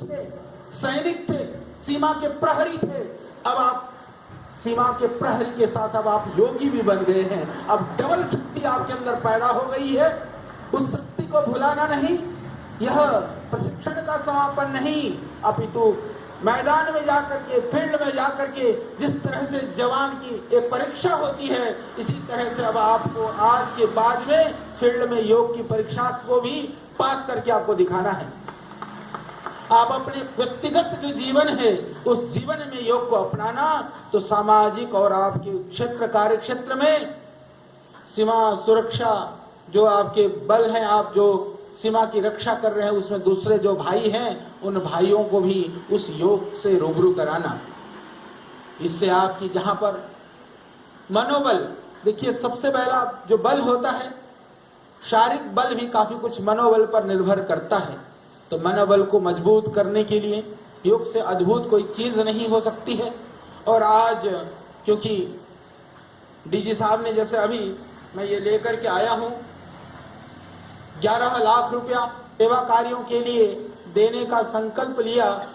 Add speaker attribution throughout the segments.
Speaker 1: सैनिक थे, सीमा के प्रहरी थे। अब आप सीमा के प्रहरी के साथ अब आप योगी भी बन गए हैं। अब डबल शक्ति आपके अंदर पैदा हो गई है। उस शक्ति को भुलाना नहीं, यह प्रशिक्षण का समापन नहीं, अपितु मैदान में जाकर के, फील्ड में जाकर के जिस तरह से जवान की एक परीक्षा होती है, इसी तरह से अब आपको आज के बाद में फील्ड में योग की परीक्षा को भी पास करके आपको दिखाना है। आप अपने व्यक्तिगत जो जीवन है उस जीवन में योग को अपनाना, तो सामाजिक और आपके क्षेत्र, कार्य क्षेत्र में सीमा सुरक्षा जो आपके बल हैं, आप जो सीमा की रक्षा कर रहे हैं, उसमें दूसरे जो भाई हैं उन भाइयों को भी उस योग से रूबरू कराना। इससे आपकी जहां पर मनोबल, देखिए सबसे पहला जो बल होता है, शारीरिक बल भी काफी कुछ मनोबल पर निर्भर करता है। तो मनोबल को मजबूत करने के लिए योग से अद्भुत कोई चीज नहीं हो सकती है। और आज क्योंकि डीजी साहब ने, जैसे अभी मैं ये लेकर के आया हूं, 11 लाख रुपया सेवा कार्यों के लिए देने का संकल्प लिया।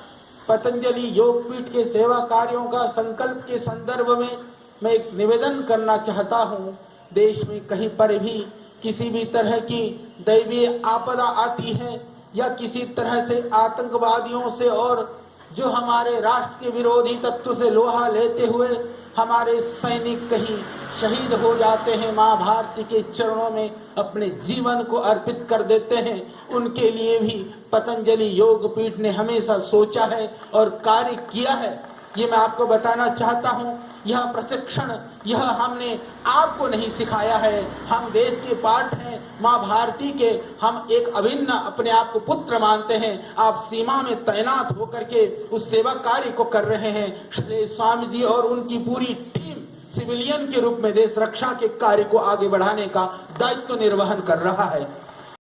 Speaker 1: पतंजलि योगपीठ के सेवा कार्यों का संकल्प के संदर्भ में मैं एक निवेदन करना चाहता हूं। देश में कहीं पर भी किसी भी तरह की दैवीय आपदा आती है या किसी तरह से आतंकवादियों से और जो हमारे राष्ट्र के विरोधी तत्व से लोहा लेते हुए हमारे सैनिक कहीं शहीद हो जाते हैं, मां भारती के चरणों में अपने जीवन को अर्पित कर देते हैं, उनके लिए भी पतंजलि योगपीठ ने हमेशा सोचा है और कार्य किया है। ये मैं आपको बताना चाहता हूं। यह प्रशिक्षण, यह हमने आपको नहीं सिखाया है, हम देश के पाठ हैं, मां भारती के हम एक अभिन्न अपने आप को पुत्र मानते हैं। आप सीमा में तैनात होकर के उस सेवा कार्य को कर रहे हैं। श्री स्वामी जी और उनकी पूरी टीम सिविलियन के रूप में देश रक्षा के कार्य को आगे बढ़ाने का दायित्व निर्वहन कर रहा है।